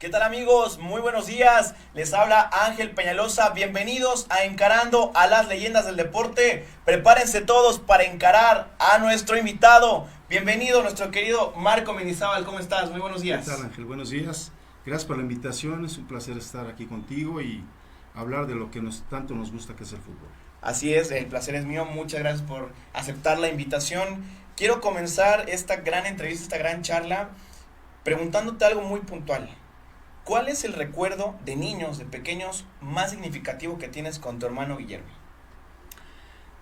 ¿Qué tal amigos? Muy buenos días, les habla Ángel Peñalosa, bienvenidos a Encarando a las Leyendas del Deporte. Prepárense todos para encarar a nuestro invitado. Bienvenido nuestro querido Marco Mendizábal, ¿cómo estás? Muy buenos días. ¿Qué tal, Ángel? Buenos días, gracias por la invitación, es un placer estar aquí contigo y hablar de lo que tanto nos gusta, que es el fútbol. Así es, el placer es mío, muchas gracias por aceptar la invitación. Quiero comenzar esta gran entrevista, esta gran charla, preguntándote algo muy puntual. ¿Cuál es el recuerdo de niños, de pequeños, más significativo que tienes con tu hermano Guillermo?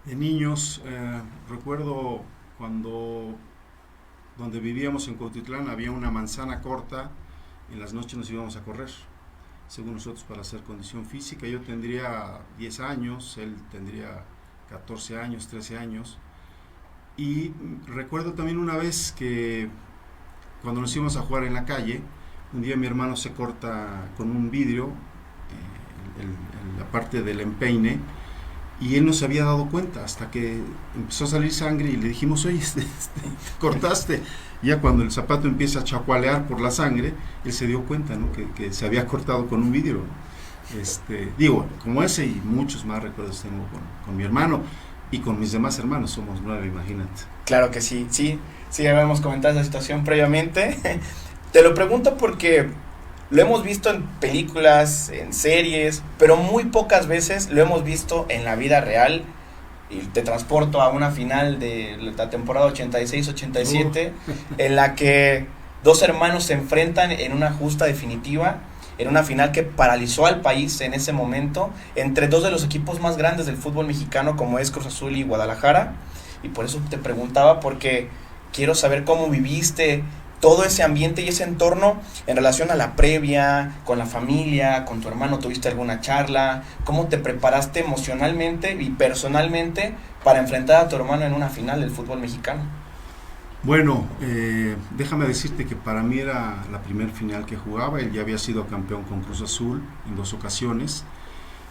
De niños, recuerdo donde vivíamos en Cuautitlán, había una manzana corta, en las noches nos íbamos a correr, según nosotros, para hacer condición física. Yo tendría 10 años, él tendría 14 años, 13 años, y recuerdo también una vez que cuando nos íbamos a jugar en la calle, un día mi hermano se corta con un vidrio la parte del empeine y él no se había dado cuenta hasta que empezó a salir sangre y le dijimos, oye, cortaste. Y ya cuando el zapato empieza a chacualear por la sangre, él se dio cuenta, ¿no? que se había cortado con un vidrio. Como ese y muchos más recuerdos tengo con mi hermano y con mis demás hermanos, somos 9, imagínate. Claro que sí, habíamos comentado esa situación previamente. Te lo pregunto porque lo hemos visto en películas, en series, pero muy pocas veces lo hemos visto en la vida real. Y te transporto a una final de la temporada 86-87, en la que dos hermanos se enfrentan en una justa definitiva, en una final que paralizó al país en ese momento, entre dos de los equipos más grandes del fútbol mexicano, como es Cruz Azul y Guadalajara. Y por eso te preguntaba, porque quiero saber cómo viviste todo ese ambiente y ese entorno en relación a la previa, con la familia, con tu hermano. ¿Tuviste alguna charla? ¿Cómo te preparaste emocionalmente y personalmente para enfrentar a tu hermano en una final del fútbol mexicano? Bueno, déjame decirte que para mí era la primer final que jugaba. Él ya había sido campeón con Cruz Azul en 2 ocasiones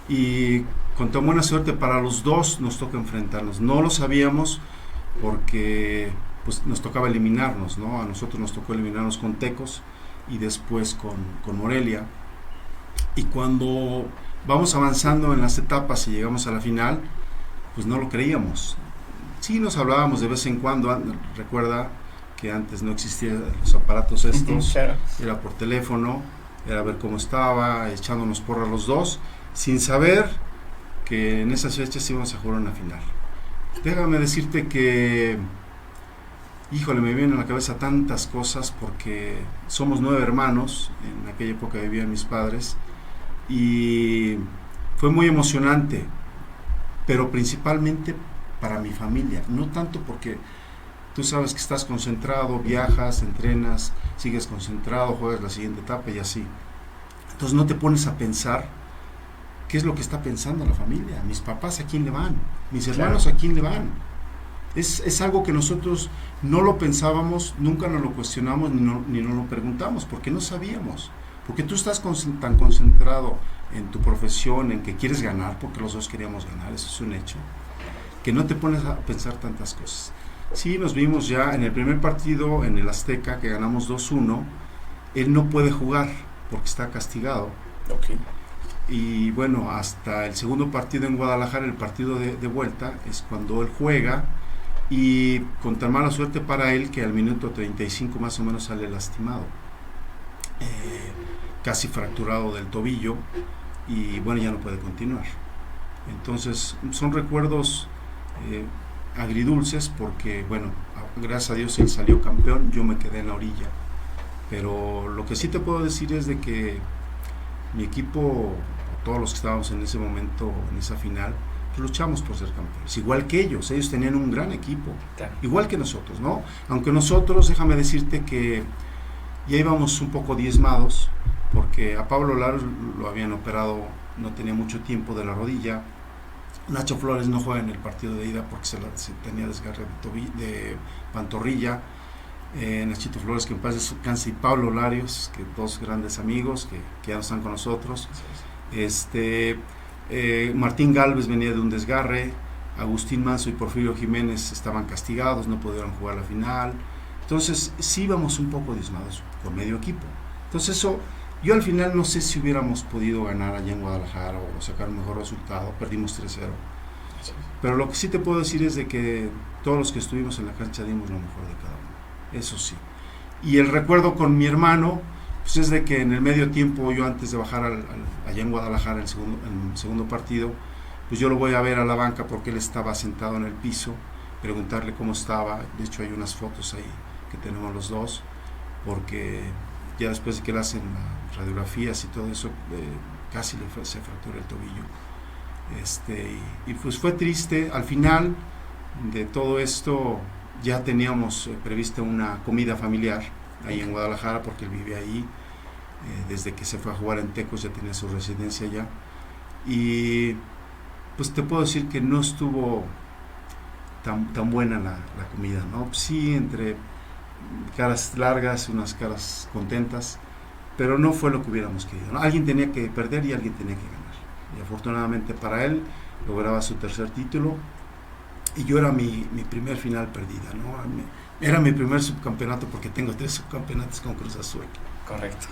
y con tan buena suerte para los dos nos toca enfrentarnos. No lo sabíamos porque pues nos tocaba eliminarnos, ¿no? A nosotros nos tocó eliminarnos con Tecos y después con Morelia. Y cuando vamos avanzando en las etapas y llegamos a la final, pues no lo creíamos. Sí nos hablábamos de vez en cuando, recuerda que antes no existían los aparatos estos, Claro. Era por teléfono, era ver cómo estaba, echándonos porras los dos, sin saber que en esas fechas íbamos a jugar una final. Déjame decirte que híjole, me vienen a la cabeza tantas cosas porque somos 9 hermanos, en aquella época vivían mis padres, y fue muy emocionante, pero principalmente para mi familia, no tanto porque tú sabes que estás concentrado, viajas, entrenas, sigues concentrado, juegas la siguiente etapa y así. Entonces no te pones a pensar qué es lo que está pensando la familia, mis papás a quién le van, mis hermanos a quién le van. Es algo que nosotros no lo pensábamos, nunca nos lo cuestionamos ni nos lo preguntamos, porque no sabíamos. Porque tú estás tan concentrado en tu profesión, en que quieres ganar, porque los dos queríamos ganar, eso es un hecho, que no te pones a pensar tantas cosas. Sí, nos vimos ya en el primer partido en el Azteca, que ganamos 2-1, él no puede jugar porque está castigado. Okay. Y bueno, hasta el segundo partido en Guadalajara, el partido de vuelta, es cuando él juega. Y con tan mala suerte para él que al minuto 35 más o menos sale lastimado, casi fracturado del tobillo, y bueno, ya no puede continuar. Entonces son recuerdos agridulces porque bueno, gracias a Dios él salió campeón, yo me quedé en la orilla. Pero lo que sí te puedo decir es de que mi equipo, todos los que estábamos en ese momento, en esa final, luchamos por ser campeones, igual que ellos tenían un gran equipo, claro, igual que nosotros, ¿no? Aunque nosotros, déjame decirte que ya íbamos un poco diezmados, porque a Pablo Laro lo habían operado, no tenía mucho tiempo de la rodilla. Nacho Flores no juega en el partido de ida porque se tenía desgarre de pantorrilla. Nachito Flores, que en paz descanse, y Pablo Larios, que dos grandes amigos que ya no están con nosotros. Martín Galvez venía de un desgarre, Agustín Manso y Porfirio Jiménez estaban castigados, no pudieron jugar la final. Entonces sí íbamos un poco diezmados con medio equipo. Entonces eso Yo al final no sé si hubiéramos podido ganar allá en Guadalajara o sacar un mejor resultado, perdimos 3-0. Pero lo que sí te puedo decir es de que todos los que estuvimos en la cancha dimos lo mejor de cada uno, eso sí. Y el recuerdo con mi hermano, pues es de que en el medio tiempo, yo antes de bajar allá en Guadalajara, el segundo partido, pues yo lo voy a ver a la banca porque él estaba sentado en el piso, preguntarle cómo estaba. De hecho hay unas fotos ahí que tenemos los dos, porque ya después de que le hacen las radiografías y todo eso, casi se fracturó el tobillo. Y pues fue triste. Al final de todo esto ya teníamos prevista una comida familiar ahí en Guadalajara, porque él vive ahí, desde que se fue a jugar en Tecos ya tenía su residencia allá, y pues te puedo decir que no estuvo tan buena la comida, ¿no? Sí, entre caras largas, unas caras contentas, pero no fue lo que hubiéramos querido, ¿no? Alguien tenía que perder y alguien tenía que ganar, y afortunadamente para él lograba su tercer título, y yo era mi primer final perdida, ¿no? Era mi primer subcampeonato, porque tengo 3 subcampeonatos con Cruz Azul. Correcto.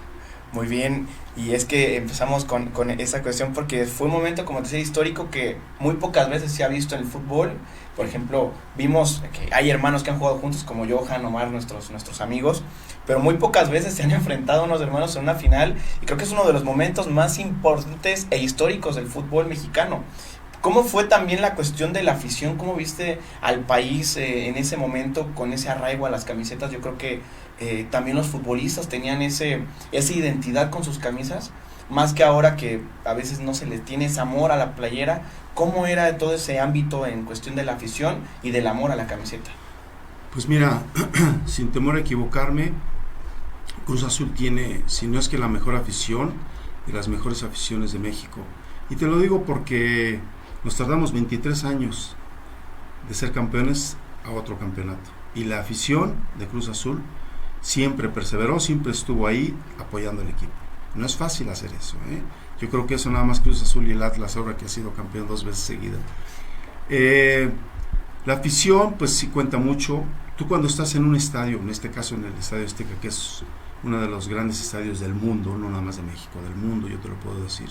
Muy bien, y es que empezamos con esa cuestión porque fue un momento, como te decía, histórico, que muy pocas veces se ha visto en el fútbol. Por ejemplo, vimos que hay hermanos que han jugado juntos, como Johan, Omar, nuestros amigos, pero muy pocas veces se han enfrentado unos hermanos en una final, y creo que es uno de los momentos más importantes e históricos del fútbol mexicano. ¿Cómo fue también la cuestión de la afición? ¿Cómo viste al país en ese momento con ese arraigo a las camisetas? Yo creo que también los futbolistas tenían esa identidad con sus camisas, más que ahora que a veces no se les tiene ese amor a la playera. ¿Cómo era todo ese ámbito en cuestión de la afición y del amor a la camiseta? Pues mira, sin temor a equivocarme, Cruz Azul tiene, si no es que la mejor afición, de las mejores aficiones de México. Y te lo digo porque nos tardamos 23 años de ser campeones a otro campeonato, y la afición de Cruz Azul siempre perseveró, siempre estuvo ahí apoyando al equipo. No es fácil hacer eso, ¿eh? Yo creo que eso nada más Cruz Azul y el Atlas, ahora que ha sido campeón 2 veces seguidas. La afición pues sí cuenta mucho. Tú cuando estás en un estadio, en este caso en el Estadio Azteca, que es uno de los grandes estadios del mundo, no nada más de México, del mundo, yo te lo puedo decir,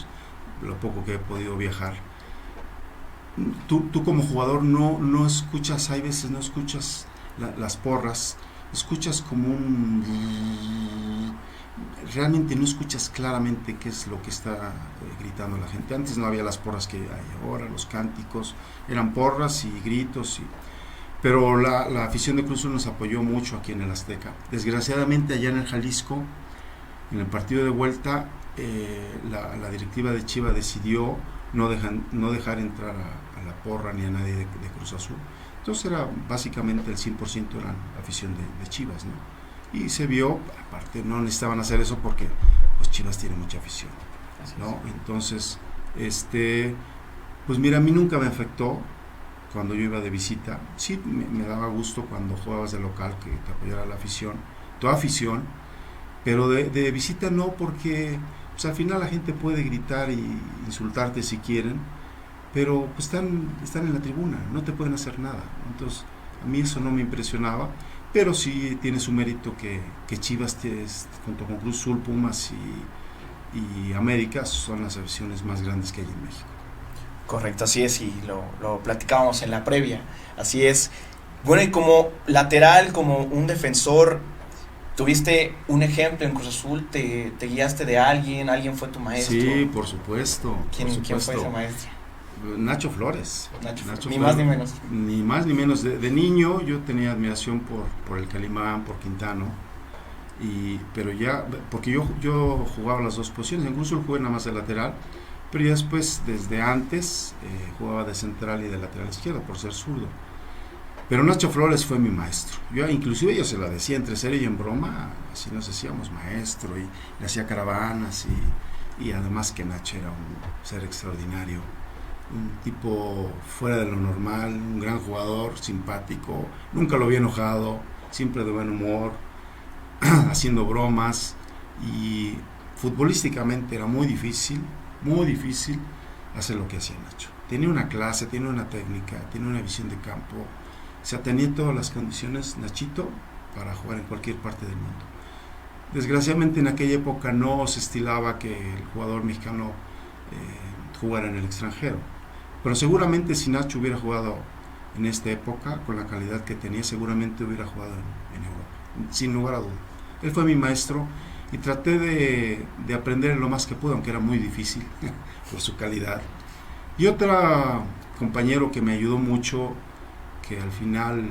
lo poco que he podido viajar, tú como jugador no escuchas, hay veces no escuchas las porras, escuchas como realmente no escuchas claramente qué es lo que está gritando la gente. Antes no había las porras que hay ahora, los cánticos, eran porras y gritos, pero la afición de Cruz Azul nos apoyó mucho aquí en el Azteca. Desgraciadamente allá en el Jalisco, en el partido de vuelta, la directiva de Chivas decidió no dejar entrar a la porra ni a nadie de Cruz Azul. Entonces era básicamente el 100% era la afición de Chivas, ¿no? Y se vio, aparte no necesitaban hacer eso porque pues Chivas tiene mucha afición, ¿no? Entonces, pues mira, a mí nunca me afectó cuando yo iba de visita. Sí me daba gusto cuando jugabas de local que te apoyara la afición, tu afición, pero de visita no, porque pues al final la gente puede gritar y insultarte si quieren, pero pues están en la tribuna, no te pueden hacer nada. Entonces a mí eso no me impresionaba, pero sí tiene su mérito que Chivas, junto con Cruz Azul, Pumas y América, son las aficiones más grandes que hay en México. Correcto, así es, y lo platicábamos en la previa, así es. Bueno, y como lateral, como un defensor, ¿tuviste un ejemplo en Cruz Azul? ¿Te guiaste de alguien fue tu maestro? Sí, por supuesto. ¿Quién fue ese maestro? Nacho Flores. Nacho Flores. Más ni menos. Ni más ni menos. De niño yo tenía admiración por el Calimán, por Quintano, pero ya, porque yo jugaba las dos posiciones. En Cruz Azul jugué nada más de lateral, pero ya después, desde antes, jugaba de central y de lateral izquierdo, por ser zurdo. Pero Nacho Flores fue mi maestro. Inclusive yo se la decía entre serio y en broma, así nos decíamos maestro, y le hacía caravanas, y además que Nacho era un ser extraordinario, un tipo fuera de lo normal, un gran jugador, simpático, nunca lo vi enojado, siempre de buen humor, haciendo bromas, y futbolísticamente era muy difícil hacer lo que hacía Nacho. Tenía una clase, tenía una técnica, tenía una visión de campo, o sea, tenía todas las condiciones, Nachito, para jugar en cualquier parte del mundo. Desgraciadamente en aquella época no se estilaba que el jugador mexicano jugara en el extranjero, pero seguramente si Nacho hubiera jugado en esta época, con la calidad que tenía, seguramente hubiera jugado en Europa, sin lugar a duda. Él fue mi maestro y traté de aprender lo más que pude, aunque era muy difícil por su calidad. Y otro compañero que me ayudó mucho, que al final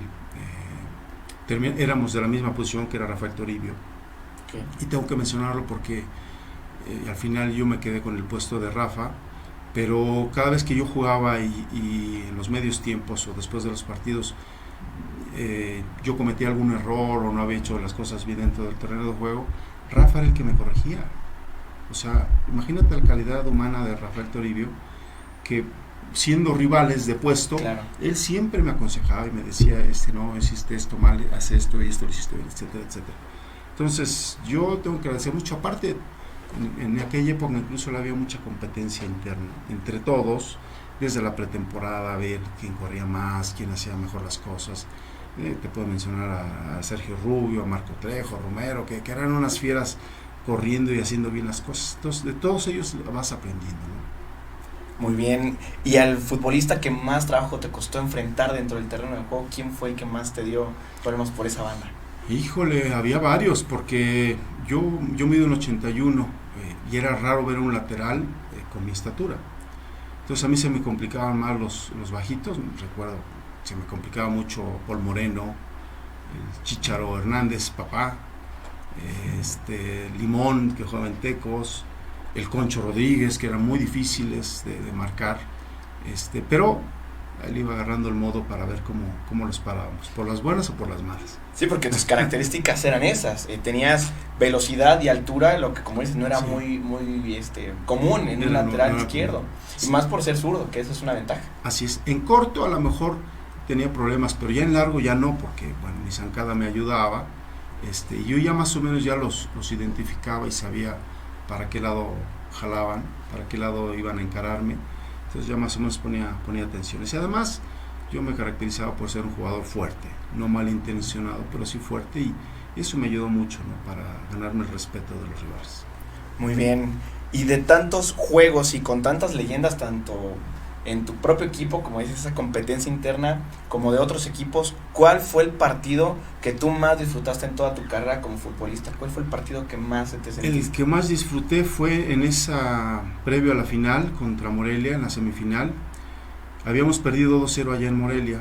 éramos de la misma posición, que era Rafael Toribio. Okay. Y tengo que mencionarlo porque al final yo me quedé con el puesto de Rafa, pero cada vez que yo jugaba y en los medios tiempos o después de los partidos yo cometía algún error o no había hecho las cosas bien dentro del terreno de juego, Rafa era el que me corregía. O sea, imagínate la calidad humana de Rafael Toribio, que siendo rivales de puesto, claro, él siempre me aconsejaba y me decía, no, hiciste esto mal, haz esto y esto lo hiciste bien, etcétera, etcétera. Entonces yo tengo que agradecer mucho. Aparte, en aquella época incluso había mucha competencia interna entre todos, desde la pretemporada, a ver quién corría más, quién hacía mejor las cosas. Te puedo mencionar a Sergio Rubio, a Marco Trejo, a Romero, que eran unas fieras corriendo y haciendo bien las cosas. Entonces de todos ellos vas aprendiendo, ¿no? Muy bien. ¿Y al futbolista que más trabajo te costó enfrentar dentro del terreno de juego, quién fue el que más te dio problemas por esa banda? Híjole, había varios, porque yo mido en 81 y era raro ver un lateral con mi estatura. Entonces a mí se me complicaban más los bajitos. Recuerdo, se me complicaba mucho Paul Moreno, el Chícharo Hernández, papá, Limón, que jugaba en Tecos, el Concho Rodríguez, que eran muy difíciles de marcar, pero él iba agarrando el modo para ver cómo los parábamos, por las buenas o por las malas. Sí, porque tus características eran esas. Tenías velocidad y altura, lo que, como dices, no era Sí. muy común en un lateral izquierdo. Sí. Y más por ser zurdo, que eso es una ventaja. Así es. En corto a lo mejor tenía problemas, pero ya en largo ya no, porque bueno, mi zancada me ayudaba. Y yo ya más o menos ya los identificaba y sabía para qué lado jalaban, para qué lado iban a encararme. Entonces ya más o menos ponía atenciones. Y además yo me caracterizaba por ser un jugador fuerte, no malintencionado, pero sí fuerte, y eso me ayudó mucho, ¿no?, para ganarme el respeto de los rivales. Muy bien. Y de tantos juegos y con tantas leyendas, tanto en tu propio equipo, como dices, esa competencia interna, como de otros equipos, ¿cuál fue el partido que tú más disfrutaste en toda tu carrera como futbolista? ¿Cuál fue el partido que más te sentiste? El que más disfruté fue en esa previo a la final contra Morelia, en la semifinal. Habíamos perdido 2-0 allá en Morelia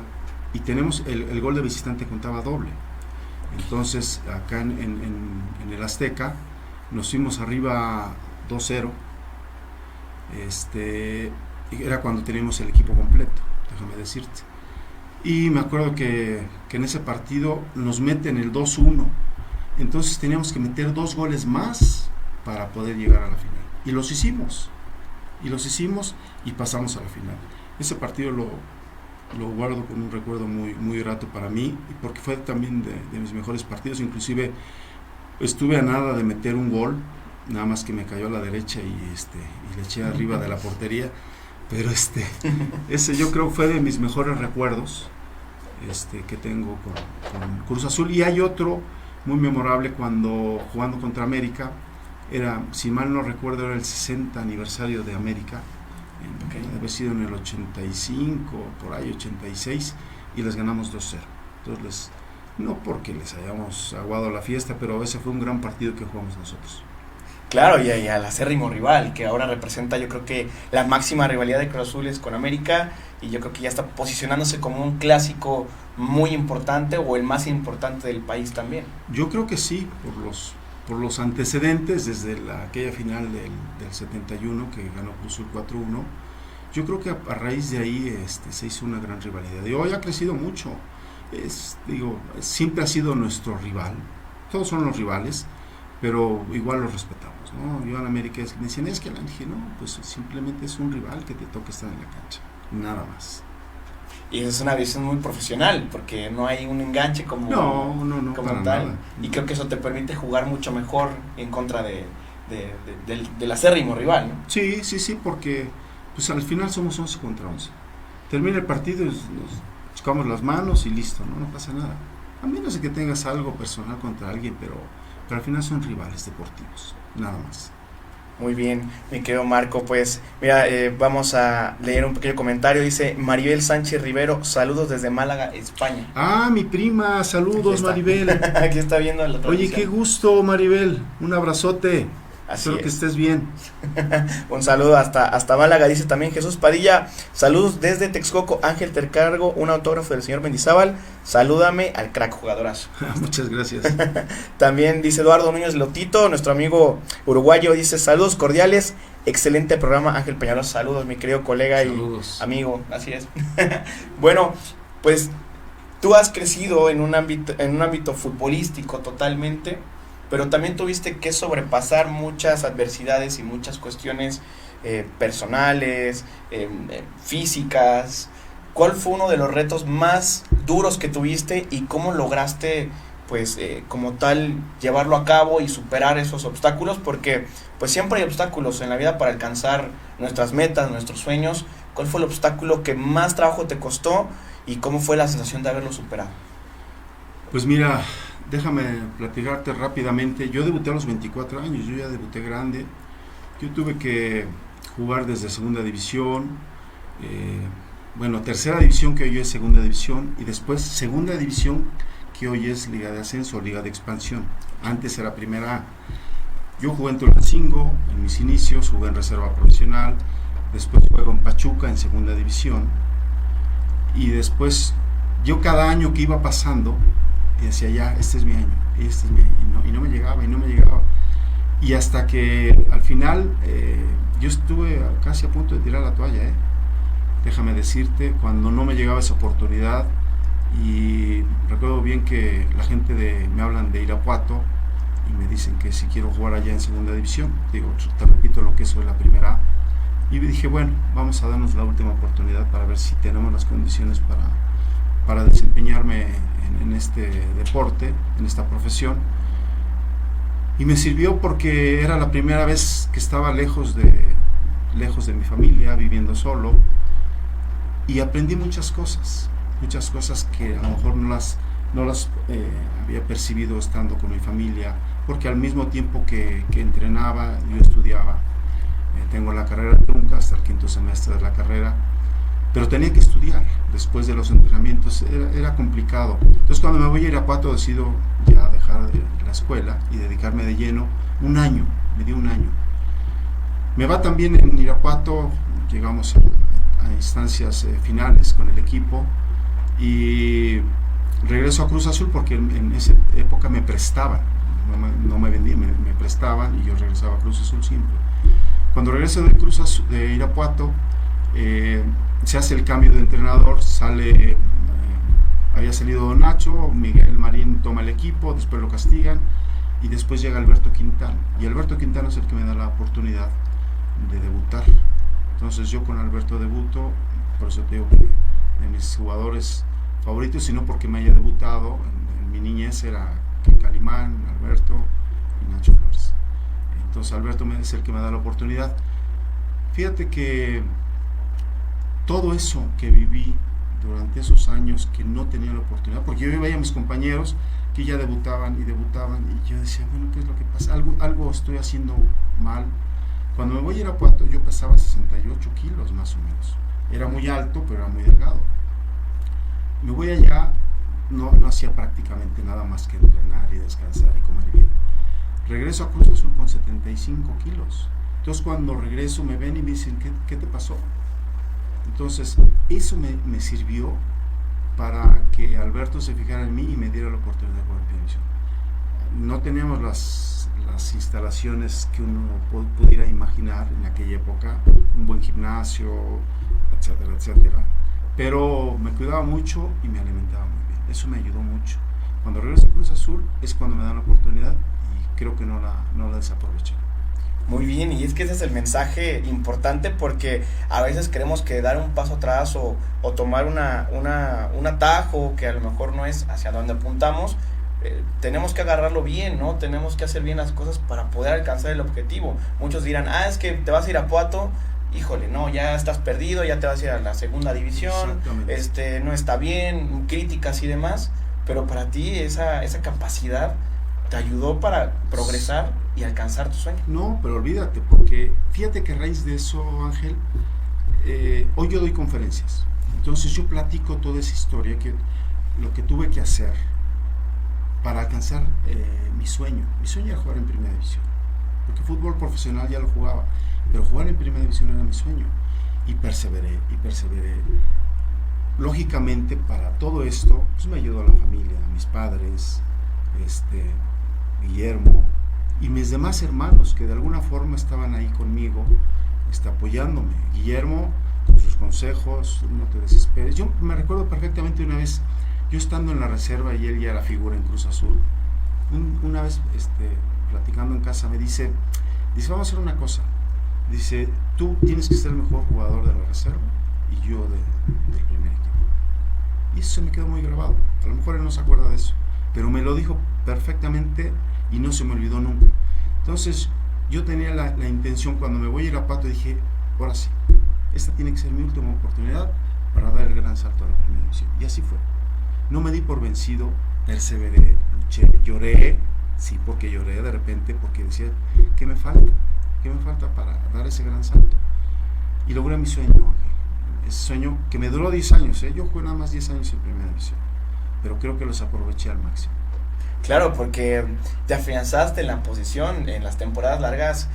y tenemos el gol de visitante contaba doble. Entonces acá en el Azteca nos fuimos arriba 2-0. Era cuando teníamos el equipo completo, déjame decirte. Y me acuerdo que en ese partido nos meten el 2-1. Entonces teníamos que meter 2 goles más para poder llegar a la final. Y los hicimos y pasamos a la final. Ese partido lo guardo con un recuerdo muy, muy grato para mí, porque fue también de mis mejores partidos. Inclusive estuve a nada de meter un gol, nada más que me cayó a la derecha y le eché arriba de la portería. Pero ese yo creo fue de mis mejores recuerdos que tengo con Cruz Azul. Y hay otro muy memorable cuando jugando contra América, si mal no recuerdo, era el 60 aniversario de América, Okay. Debe haber sido en el 85, por ahí 86, y les ganamos 2-0. Entonces, no porque les hayamos aguado la fiesta, pero ese fue un gran partido que jugamos nosotros. Claro, y al acérrimo rival, que ahora representa, yo creo que la máxima rivalidad de Cruz Azul es con América, y yo creo que ya está posicionándose como un clásico muy importante, o el más importante del país también. Yo creo que sí, por los antecedentes, desde aquella final del 71 que ganó Cruz Azul 4-1, yo creo que a raíz de ahí se hizo una gran rivalidad. Y hoy ha crecido mucho. Siempre ha sido nuestro rival. Todos son los rivales, pero igual los respetamos, ¿no? Yo en América me decían, es que dije, no, pues simplemente es un rival que te toca estar en la cancha, nada más. Y eso es una visión muy profesional, porque no hay un enganche como No, como para tal. nada. Y creo que eso te permite jugar mucho mejor en contra del acérrimo rival, ¿no? Sí, porque pues al final somos 11 contra 11. Termina el partido y nos chocamos las manos y listo, no pasa nada. A menos de que tengas algo personal contra alguien, pero pero al final son rivales deportivos, nada más. Muy bien, mi querido Marco, pues mira, vamos a leer un pequeño comentario. Dice Maribel Sánchez Rivero, saludos desde Málaga, España. Ah, mi prima, saludos Maribel. Aquí está viendo la transmisión. Oye, qué gusto Maribel, un abrazote. Así Espero es. que estés bien. Un saludo hasta Málaga, dice también Jesús Padilla. Saludos desde Texcoco, Ángel te encargo un autógrafo del señor Mendizábal. Salúdame al crack jugadorazo. Muchas gracias. También dice Eduardo Núñez Lotito, nuestro amigo uruguayo, dice saludos cordiales, excelente programa Ángel Peñalós. Saludos mi querido colega Saludos. y amigo, así es. Bueno, pues tú has crecido en un ámbito futbolístico totalmente, pero también tuviste que sobrepasar muchas adversidades y muchas cuestiones personales, físicas. ¿Cuál fue uno de los retos más duros que tuviste y cómo lograste, pues, como tal, llevarlo a cabo y superar esos obstáculos? Porque, pues, siempre hay obstáculos en la vida para alcanzar nuestras metas, nuestros sueños. ¿Cuál fue el obstáculo que más trabajo te costó y cómo fue la sensación de haberlo superado? Pues mira, déjame platicarte rápidamente. Yo debuté a los 24 años, yo ya debuté grande. Yo tuve que jugar desde segunda división, tercera división, que hoy es segunda división, y después segunda división, que hoy es liga de ascenso o liga de expansión. Antes era primera A. Yo jugué en Tulancingo en mis inicios, jugué en reserva profesional, después juego en Pachuca en segunda división, y después yo cada año que iba pasando y decía ya, este es mi año, y no me llegaba, y hasta que al final yo estuve casi a punto de tirar la toalla, déjame decirte, cuando no me llegaba esa oportunidad. Y recuerdo bien que la gente me hablan de Irapuato y me dicen que si quiero jugar allá en segunda división, digo, te repito lo que es la primera A, y dije, bueno, vamos a darnos la última oportunidad para ver si tenemos las condiciones para desempeñarme en este deporte, en esta profesión. Y me sirvió porque era la primera vez que estaba lejos de mi familia, viviendo solo, y aprendí muchas cosas que a lo mejor no las había percibido estando con mi familia, porque al mismo tiempo que entrenaba, yo estudiaba. Tengo la carrera trunca hasta el 5º semestre de la carrera, pero tenía que estudiar después de los entrenamientos, era complicado. Entonces cuando me voy a Irapuato decido ya dejar la escuela y dedicarme de lleno me dio un año. Me va también en Irapuato, llegamos a instancias finales con el equipo, y regreso a Cruz Azul porque en esa época me prestaban, no me vendían, me prestaban, y yo regresaba a Cruz Azul siempre. Cuando regreso de Irapuato, se hace el cambio de entrenador, había salido Don Nacho, Miguel Marín toma el equipo, después lo castigan, y después llega Alberto Quintana, y Alberto Quintana es el que me da la oportunidad de debutar. Entonces yo con Alberto debuto, por eso te digo que de mis jugadores favoritos, sino porque me haya debutado en mi niñez, era Calimán, Alberto y Nacho Flores. Entonces Alberto es el que me da la oportunidad. Fíjate que todo eso que viví durante esos años que no tenía la oportunidad, porque yo veía a mis compañeros que ya debutaban, y yo decía, bueno, ¿qué es lo que pasa? Algo estoy haciendo mal. Cuando me voy a Irapuato, yo pesaba 68 kilos más o menos. Era muy alto, pero era muy delgado. Me voy allá, no hacía prácticamente nada más que entrenar y descansar y comer bien. Regreso a Cruz Azul con 75 kilos. Entonces cuando regreso me ven y me dicen, ¿qué te pasó? Entonces eso me sirvió para que Alberto se fijara en mí y me diera la oportunidad de jugar en televisión. No teníamos las instalaciones que uno pudiera imaginar en aquella época, un buen gimnasio, etcétera, etcétera, pero me cuidaba mucho y me alimentaba muy bien. Eso me ayudó mucho. Cuando regreso a Cruz Azul es cuando me dan la oportunidad, y creo que no la desaproveché. Muy bien, y es que ese es el mensaje importante, porque a veces creemos que dar un paso atrás o tomar un atajo que a lo mejor no es hacia donde apuntamos, tenemos que agarrarlo bien, ¿no? Tenemos que hacer bien las cosas para poder alcanzar el objetivo. Muchos dirán, es que te vas a ir a Irapuato, híjole, no, ya estás perdido, ya te vas a ir a la segunda división, no está bien, críticas y demás, pero para ti esa capacidad te ayudó para progresar y alcanzar tu sueño. No, pero olvídate, porque fíjate que a raíz de eso, Ángel, hoy yo doy conferencias. Entonces yo platico toda esa historia, que lo que tuve que hacer para alcanzar mi sueño. Mi sueño era jugar en primera división, porque fútbol profesional ya lo jugaba, pero jugar en primera división era mi sueño. Y perseveré, y perseveré. Lógicamente, para todo esto, pues me ayudó la familia, mis padres, Guillermo y mis demás hermanos que de alguna forma estaban ahí conmigo, apoyándome. Guillermo, con sus consejos, no te desesperes. Yo me recuerdo perfectamente una vez, yo estando en la reserva y él ya era figura en Cruz Azul, una vez platicando en casa me dice, vamos a hacer una cosa. Dice, tú tienes que ser el mejor jugador de la reserva y yo del primer equipo. Y eso se me quedó muy grabado. A lo mejor él no se acuerda de eso, pero me lo dijo perfectamente y no se me olvidó nunca. Entonces yo tenía la intención, cuando me voy a Irapuato, dije, ahora sí, esta tiene que ser mi última oportunidad para dar el gran salto a la primera división. Y así fue. No me di por vencido, perseveré, luché, lloré, sí, porque lloré de repente, porque decía, ¿qué me falta? ¿Qué me falta para dar ese gran salto? Y logré mi sueño, Ángel. Ese sueño que me duró 10 años, yo jugué nada más 10 años en primera división, pero creo que los aproveché al máximo. Claro, porque te afianzaste en la posición, en las temporadas largas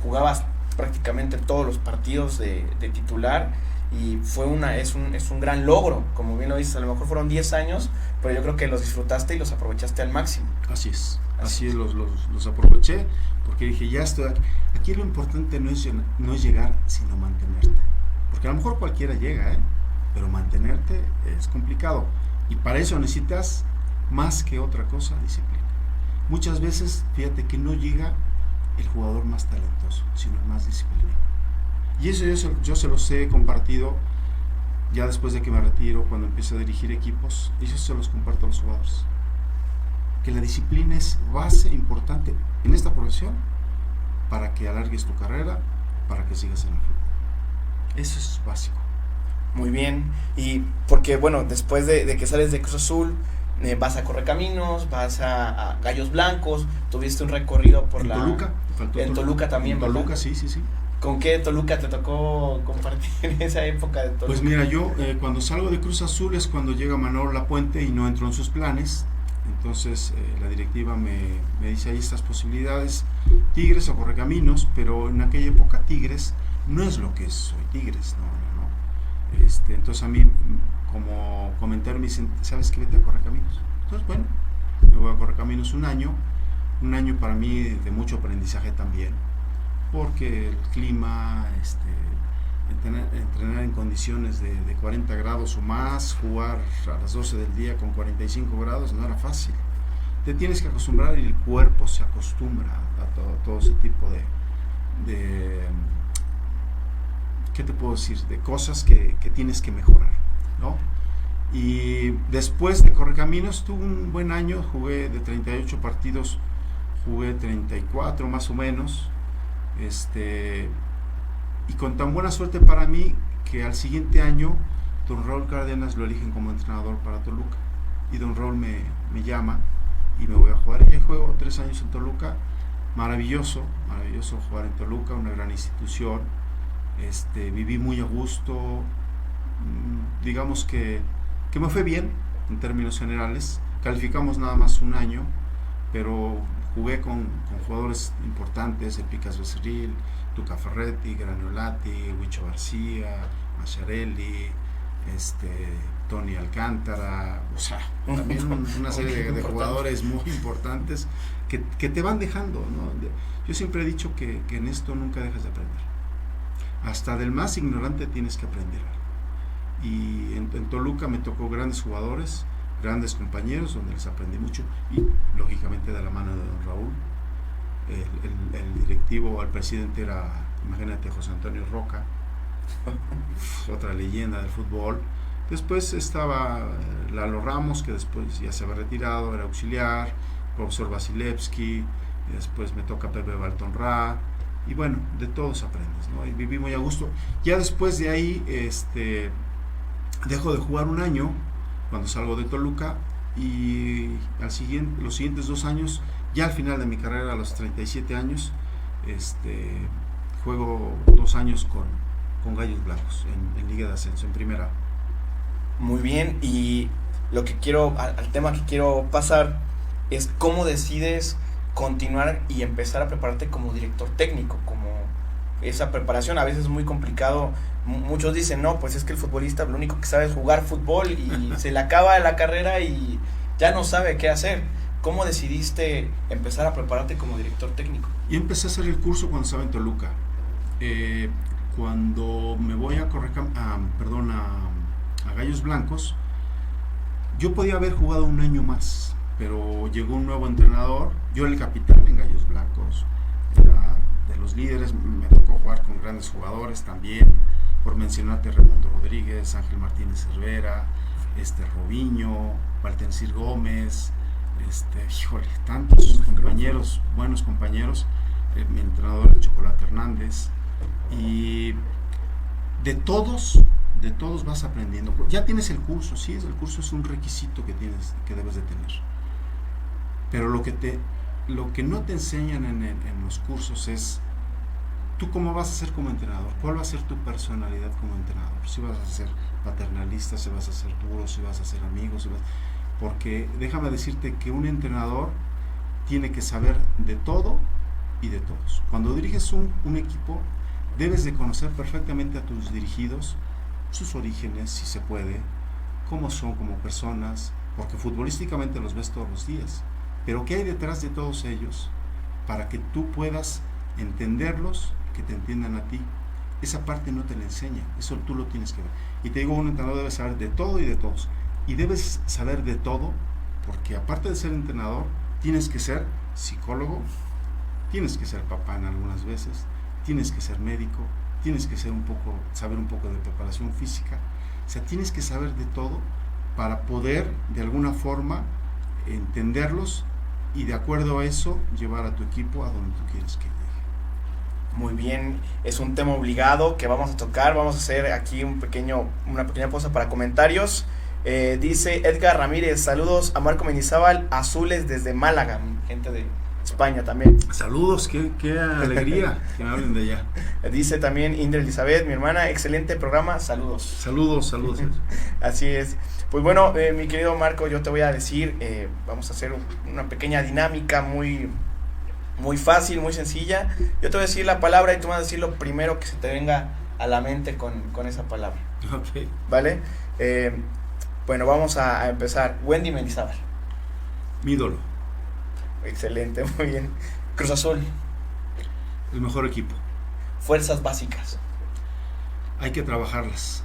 jugabas prácticamente todos los partidos de titular y es un gran logro, como bien lo dices, a lo mejor fueron 10 años, pero yo creo que los disfrutaste y los aprovechaste al máximo. Así es, los aproveché, porque dije, ya estoy aquí. Aquí lo importante no es llegar, sino mantenerte, porque a lo mejor cualquiera llega, pero mantenerte es complicado, y para eso necesitas, más que otra cosa, disciplina. Muchas veces, fíjate que no llega el jugador más talentoso, sino el más disciplinado. Y eso yo se los he compartido ya después de que me retiro, cuando empiezo a dirigir equipos, y eso se los comparto a los jugadores. Que la disciplina es base importante en esta profesión para que alargues tu carrera, para que sigas en el fútbol. Eso es básico. Muy bien, y porque bueno, después de que sales de Cruz Azul, vas a Correcaminos, vas a Gallos Blancos, tuviste un recorrido por Toluca, en Toluca también, ¿verdad? Toluca, sí. ¿Con qué Toluca te tocó compartir en esa época de Toluca? Pues mira, yo cuando salgo de Cruz Azul es cuando llega Manolo Lapuente y no entro en sus planes. Entonces la directiva me dice, hay estas posibilidades, Tigres o Correcaminos, pero en aquella época Tigres no es lo que es hoy Tigres, no. Entonces a mí, como comentario, me dicen, ¿sabes qué? Vete a Correcaminos. Entonces, bueno, me voy a Correcaminos un año para mí de mucho aprendizaje también, porque el clima, entrenar en condiciones de 40 grados o más, jugar a las 12 del día con 45 grados no era fácil. Te tienes que acostumbrar y el cuerpo se acostumbra a todo ese tipo de ¿qué te puedo decir? De cosas que tienes que mejorar, ¿no? Y después de Correcaminos tuve un buen año, jugué de 38 partidos, jugué 34 más o menos, y con tan buena suerte para mí que al siguiente año don Raúl Cárdenas lo eligen como entrenador para Toluca, y don Raúl me llama y me voy a jugar. Ya juego 3 años en Toluca, maravilloso jugar en Toluca, una gran institución. Viví muy a gusto, digamos que me fue bien en términos generales. Calificamos nada más un año, pero jugué con jugadores importantes, el Picas Becerril, Tuca Ferretti, Graniolati, Huicho García, Macharelli, Tony Alcántara, o sea, también una serie de jugadores muy importantes que te van dejando, ¿no? Yo siempre he dicho que en esto nunca dejas de aprender. Hasta del más ignorante tienes que aprender. Y en Toluca me tocó grandes jugadores, grandes compañeros, donde les aprendí mucho, y lógicamente de la mano de don Raúl. El directivo, el presidente era, imagínate, José Antonio Roca, otra leyenda del fútbol. Después estaba Lalo Ramos, que después ya se había retirado, era auxiliar, profesor Vasilevsky, y después me toca Pepe Baltonra. Y bueno, de todos aprendes, ¿no? Y viví muy a gusto. Ya después de ahí, dejo de jugar un año, cuando salgo de Toluca, y los siguientes 2 años, ya al final de mi carrera, a los 37 años, juego 2 años con Gallos Blancos en Liga de Ascenso, en primera. Muy bien, y al tema que quiero pasar es cómo decides continuar y empezar a prepararte como director técnico, como esa preparación. A veces es muy complicado. Muchos dicen, no, pues es que el futbolista lo único que sabe es jugar fútbol y se le acaba la carrera y ya no sabe qué hacer. ¿Cómo decidiste empezar a prepararte como director técnico? Yo empecé a hacer el curso cuando estaba en Toluca. Cuando me voy a Gallos Blancos, yo podía haber jugado un año más, pero llegó un nuevo entrenador. Yo era el capitán en Gallos Blancos, era de los líderes. Me tocó jugar con grandes jugadores también, por mencionarte Raimundo Rodríguez, Ángel Martínez Herrera, Robinho, Valtencir Gómez, tantos compañeros, buenos compañeros. Mi entrenador, el Chocolate Hernández, y de todos vas aprendiendo. Ya tienes el curso, sí, el curso es un requisito que debes de tener, pero lo que no te enseñan en los cursos es tú cómo vas a ser como entrenador, cuál va a ser tu personalidad como entrenador, si vas a ser paternalista, si vas a ser duro, si vas a ser amigo, porque déjame decirte que un entrenador tiene que saber de todo y de todos. Cuando diriges un equipo, debes de conocer perfectamente a tus dirigidos, sus orígenes, si se puede, cómo son como personas, porque futbolísticamente los ves todos los días, pero qué hay detrás de todos ellos para que tú puedas entenderlos, que te entiendan a ti. Esa parte no te la enseña, eso tú lo tienes que ver. Y te digo, un entrenador debe saber de todo y de todos, y debes saber de todo, porque aparte de ser entrenador, tienes que ser psicólogo, tienes que ser papá en algunas veces, tienes que ser médico, tienes que saber un poco de preparación física. O sea, tienes que saber de todo para poder de alguna forma entenderlos y de acuerdo a eso llevar a tu equipo a donde tú quieres que llegue. Muy bien, es un tema obligado que vamos a tocar. Vamos a hacer aquí una pequeña pausa para comentarios. Dice Edgar Ramírez, saludos a Marco Mendizábal, azules desde Málaga, gente de España también. Saludos, qué alegría que me hablen de allá. Dice también Indra Elizabeth, mi hermana, excelente programa, saludos. Saludos. Así es. Pues bueno, mi querido Marco, yo te voy a decir, vamos a hacer una pequeña dinámica muy fácil, muy sencilla. Yo te voy a decir la palabra y tú me vas a decir lo primero que se te venga a la mente con esa palabra. Ok. ¿Vale? Bueno, vamos a empezar. Wendy Mendizábal. Mi ídolo. Excelente, muy bien. Cruz Azul. El mejor equipo. Fuerzas básicas. Hay que trabajarlas.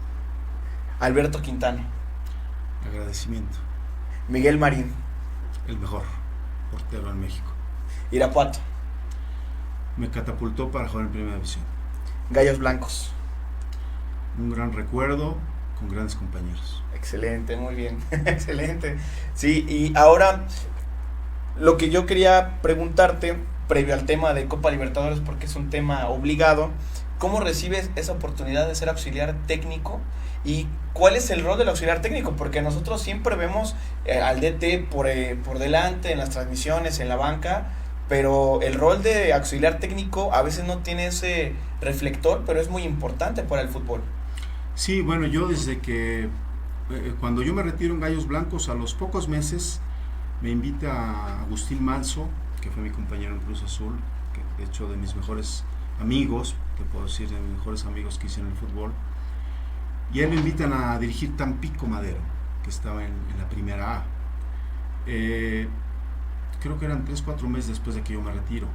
Alberto Quintana. Agradecimiento. Miguel Marín. El mejor portero en México. Irapuato. Me catapultó para jugar en primera división. Gallos Blancos. Un gran recuerdo con grandes compañeros. Excelente, muy bien. Excelente. Sí, y ahora lo que yo quería preguntarte, previo al tema de Copa Libertadores, porque es un tema obligado, ¿cómo recibes esa oportunidad de ser auxiliar técnico? ¿Y cuál es el rol del auxiliar técnico? Porque nosotros siempre vemos al DT por delante, en las transmisiones, en la banca, pero el rol de auxiliar técnico a veces no tiene ese reflector, pero es muy importante para el fútbol. Sí, bueno, yo desde que, cuando yo me retiro en Gallos Blancos, a los pocos meses, me invita Agustín Manso, que fue mi compañero en Cruz Azul, que de hecho de mis mejores amigos, te puedo decir, de mis mejores amigos que hice en el fútbol, y a él lo invitan a dirigir Tampico Madero, que estaba en la primera A. Creo que eran 3-4 meses después de que yo me retiro.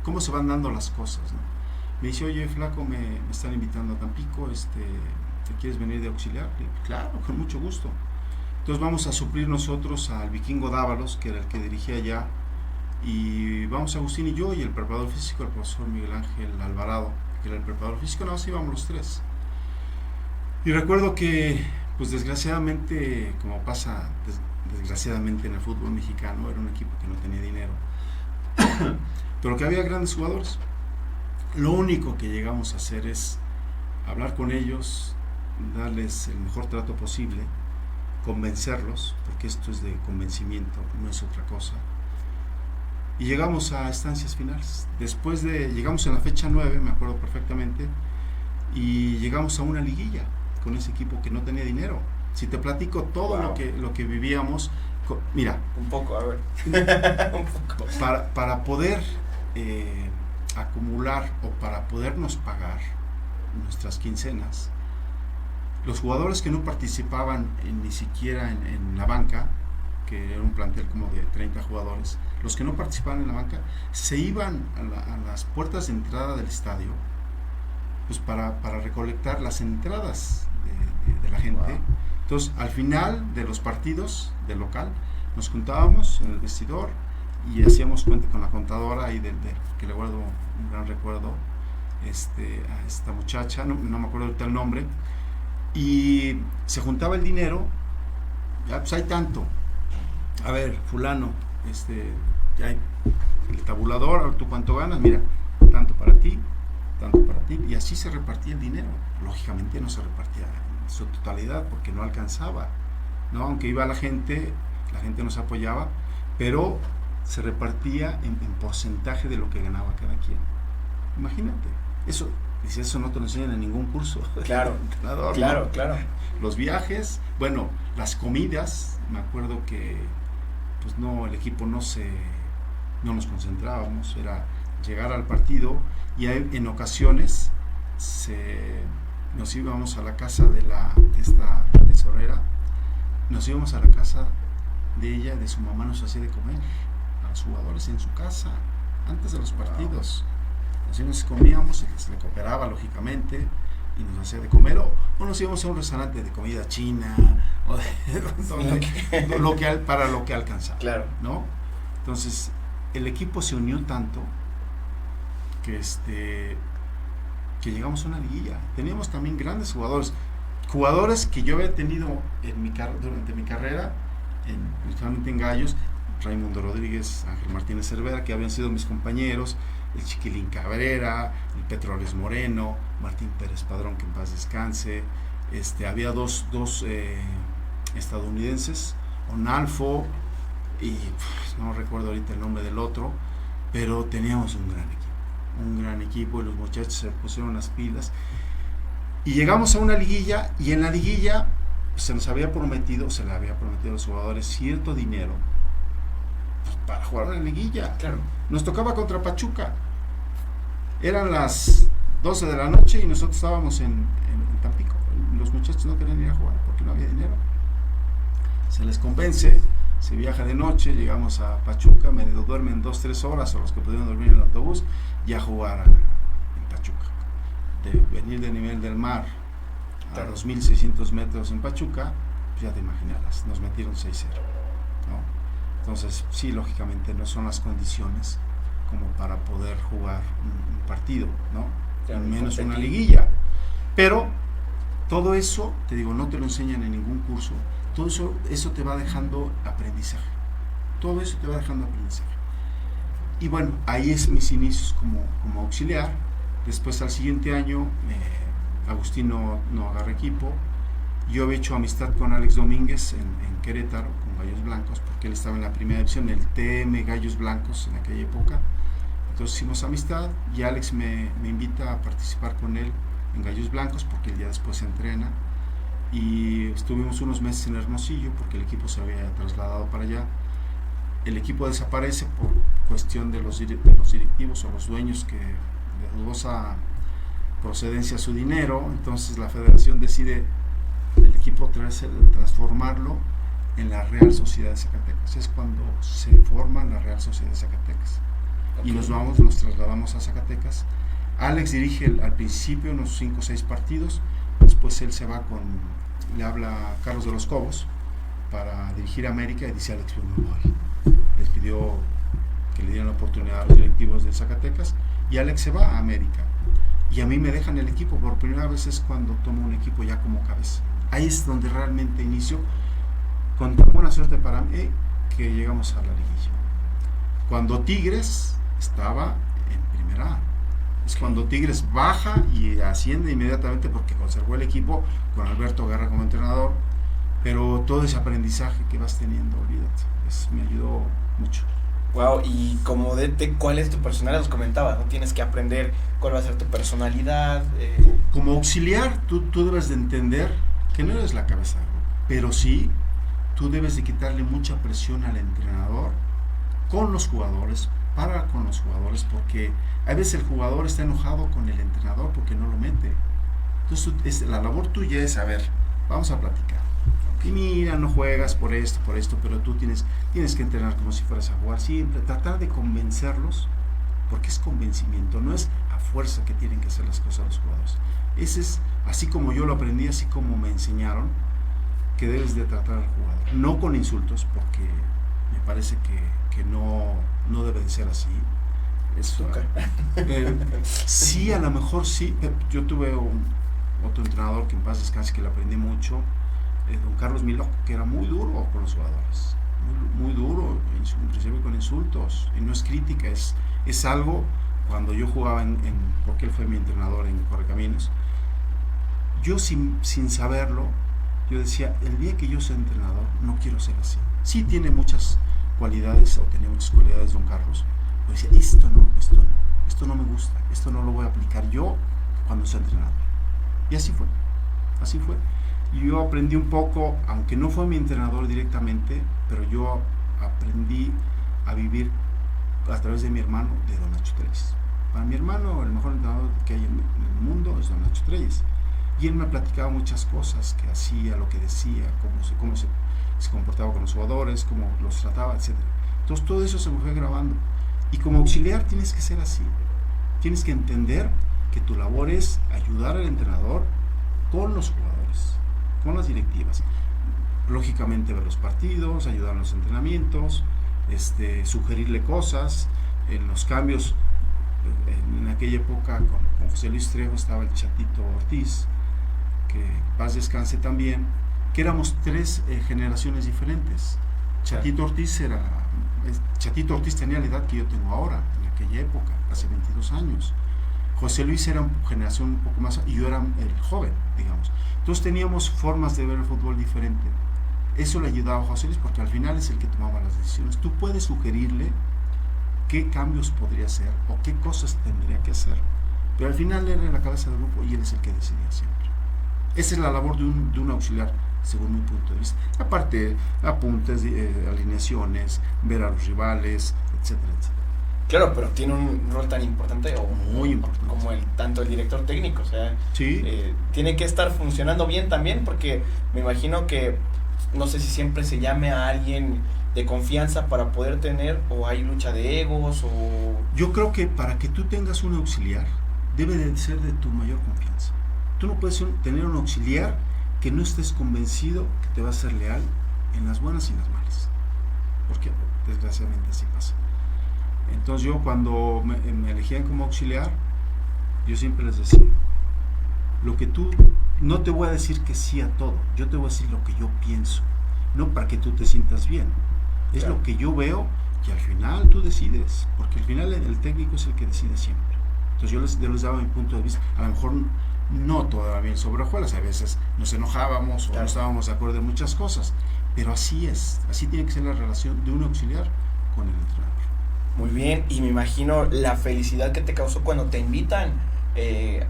¿Cómo se van dando las cosas, no? Me dice, oye, flaco, me están invitando a Tampico, ¿te quieres venir de auxiliar? Le dije, claro, con mucho gusto. Entonces vamos a suplir nosotros al Vikingo Dávalos, que era el que dirigía allá, y vamos Agustín y yo, y el preparador físico, el profesor Miguel Ángel Alvarado, que era el preparador físico, nada más íbamos los tres. Y recuerdo que, pues desgraciadamente, como pasa desgraciadamente en el fútbol mexicano, era un equipo que no tenía dinero, pero que había grandes jugadores. Lo único que llegamos a hacer es hablar con ellos, darles el mejor trato posible, convencerlos, porque esto es de convencimiento, no es otra cosa. Y llegamos a instancias finales. Llegamos en la fecha 9, me acuerdo perfectamente, y llegamos a una liguilla con ese equipo que no tenía dinero. Si te platico todo lo que vivíamos, mira. Un poco, a ver. Un poco. Para poder acumular o para podernos pagar nuestras quincenas, los jugadores que no participaban ni siquiera en la banca, que era un plantel como de 30 jugadores, los que no participaban en la banca se iban a las puertas de entrada del estadio, pues para recolectar las entradas de la gente. Wow. Entonces, al final de los partidos del local, nos juntábamos en el vestidor y hacíamos cuenta con la contadora y que le guardo un gran recuerdo a esta muchacha, no me acuerdo ahorita el nombre, y se juntaba el dinero. Ya, pues hay tanto, a ver, fulano, ya hay el tabulador, ¿tú cuánto ganas? Mira, tanto para ti, y así se repartía el dinero. Lógicamente no se repartía en su totalidad porque no alcanzaba, ¿no? Aunque iba la gente nos apoyaba, pero se repartía en porcentaje de lo que ganaba cada quien. Imagínate, eso no te lo enseñan en ningún curso. Claro, claro. Los viajes, bueno, las comidas, me acuerdo que pues no, el equipo no nos concentrábamos, era llegar al partido y en ocasiones nos íbamos a la casa de esta tesorera, nos íbamos a la casa de ella, de su mamá, nos hacía de comer a los jugadores en su casa antes de los partidos. Así nos comíamos, se le cooperaba lógicamente y nos hacía de comer, o nos íbamos a un restaurante de comida china o para lo que alcanzaba, claro, ¿no? Entonces el equipo se unió tanto que llegamos a una liguilla. Teníamos también grandes jugadores que yo había tenido durante mi carrera, principalmente en Gallos: Raimundo Rodríguez, Ángel Martínez Cervera, que habían sido mis compañeros, el Chiquilín Cabrera, el Petroles Moreno, Martín Pérez Padrón, que en paz descanse. Había dos estadounidenses, Onalfo y no recuerdo ahorita el nombre del otro, pero teníamos un gran equipo y los muchachos se pusieron las pilas y llegamos a una liguilla, y en la liguilla se le había prometido a los jugadores cierto dinero para jugar una liguilla. Claro. Nos tocaba contra Pachuca, eran las 12 de la noche y nosotros estábamos en Tampico. Los muchachos no querían ir a jugar porque no había dinero. Se les convence, se viaja de noche, llegamos a Pachuca, medio duermen 2-3 horas, o los que pudieron dormir en el autobús, y a jugar en Pachuca. De venir del nivel del mar a 2.600 metros en Pachuca, pues ya te imaginarás, nos metieron 6-0, ¿no? Entonces, sí, lógicamente no son las condiciones como para poder jugar un partido, ¿no? Claro, menos una liguilla. Pero todo eso, te digo, no te lo enseñan en ningún curso. Todo eso te va dejando aprendizaje. Todo eso te va dejando aprendizaje. Y bueno, ahí es mis inicios como auxiliar. Después, al siguiente año, Agustín no agarra equipo. Yo había hecho amistad con Alex Domínguez en Querétaro, con Gallos Blancos, porque él estaba en la primera división, el TM Gallos Blancos en aquella época. Entonces hicimos amistad y Alex me invita a participar con él en Gallos Blancos, porque el día después se entrena. Y estuvimos unos meses en Hermosillo porque el equipo se había trasladado para allá. El equipo desaparece por cuestión de los directivos o los dueños que de dudosa procedencia su dinero. Entonces la federación decide el equipo transformarlo en la Real Sociedad de Zacatecas. Es cuando se forma la Real Sociedad de Zacatecas. Okay. Y nos trasladamos a Zacatecas. Alex dirige al principio unos 5 o 6 partidos. Después él le habla a Carlos de los Cobos para dirigir a América y dice: Alex, yo me voy. Les pidió que le dieran la oportunidad a los directivos de Zacatecas y Alex se va a América. Y a mí me dejan el equipo. Por primera vez es cuando tomo un equipo ya como cabeza. Ahí es donde realmente inicio, con tan buena suerte para mí, que llegamos a la liguilla. Cuando Tigres estaba en primera A. Es cuando Tigres baja y asciende inmediatamente porque conservó el equipo con Alberto Guerra como entrenador. pero todo ese aprendizaje que vas teniendo, olvídate, me ayudó mucho. Wow, y como DT, ¿cuál es tu personalidad? Nos comentabas, ¿no? Tienes que aprender cuál va a ser tu personalidad. Como auxiliar, tú debes de entender que no eres la cabeza, pero sí, tú debes de quitarle mucha presión al entrenador con los jugadores, con los jugadores, porque a veces el jugador está enojado con el entrenador porque no lo mete. Entonces, la labor tuya es, a ver, vamos a platicar. Y mira, no juegas por esto, pero tú tienes que entrenar como si fueras a jugar siempre, tratar de convencerlos, porque es convencimiento, no es a fuerza que tienen que hacer las cosas los jugadores. Ese es, así como yo lo aprendí, así como me enseñaron, que debes de tratar al jugador, no con insultos, porque me parece que no debe de ser así. Sí, a lo mejor sí. Yo tuve otro entrenador que en paz descanse, que le aprendí mucho, don Carlos Miló, que era muy duro con los jugadores, muy duro, inclusive con insultos, y no es crítica, es algo. Cuando yo jugaba porque él fue mi entrenador en Correcaminos, yo sin saberlo, yo decía, el día que yo sea entrenador, no quiero ser así. Sí tiene muchas cualidades, o tenía muchas cualidades don Carlos, pero decía, esto no me gusta, esto no lo voy a aplicar yo cuando sea entrenador. Y así fue. Y yo aprendí un poco, aunque no fue mi entrenador directamente, pero yo aprendí a vivir a través de mi hermano, de don Nacho Treyes. Para mi hermano, el mejor entrenador que hay en el mundo es don Nacho Treyes. Y él me platicaba muchas cosas que hacía, lo que decía, cómo se comportaba con los jugadores, cómo los trataba, etc. Entonces todo eso se me fue grabando. Y como auxiliar tienes que ser así. Tienes que entender que tu labor es ayudar al entrenador con los jugadores, con las directivas. Lógicamente ver los partidos, ayudar en los entrenamientos, sugerirle cosas, en los cambios. En aquella época con José Luis Trejo estaba el Chatito Ortiz, que paz descanse también, que éramos tres generaciones diferentes. Chatito Ortiz tenía la edad que yo tengo ahora, en aquella época, hace 22 años. José Luis era una generación un poco más, y yo era el joven, digamos. Entonces teníamos formas de ver el fútbol diferente. Eso le ayudaba a José Luis, porque al final es el que tomaba las decisiones. Tú puedes sugerirle qué cambios podría hacer o qué cosas tendría que hacer, pero al final él era la cabeza del grupo y él es el que decidía siempre. Esa es la labor de un auxiliar, según mi punto de vista. Aparte, apuntes, alineaciones, ver a los rivales, etcétera, etcétera. Claro, pero tiene un rol tan importante, muy importante, como tanto el director técnico, o sea, sí. Tiene que estar funcionando bien también, porque me imagino que no sé si siempre se llame a alguien de confianza para poder tener, o hay lucha de egos, o... Yo creo que para que tú tengas un auxiliar, debe de ser de tu mayor confianza. Tú no puedes tener un auxiliar que no estés convencido que te va a ser leal en las buenas y en las malas, porque desgraciadamente así pasa. Entonces yo, cuando me elegían como auxiliar, yo siempre les decía, no te voy a decir que sí a todo, yo te voy a decir lo que yo pienso, no para que tú te sientas bien. Es claro. Lo que yo veo, y al final tú decides, porque al final el técnico es el que decide siempre. Entonces yo les daba mi punto de vista. A lo mejor no todavía sobre hojuelas, a veces nos enojábamos, claro, o no estábamos de acuerdo en muchas cosas, pero así tiene que ser la relación de un auxiliar con el entrenador. Muy bien, y me imagino la felicidad que te causó cuando te invitan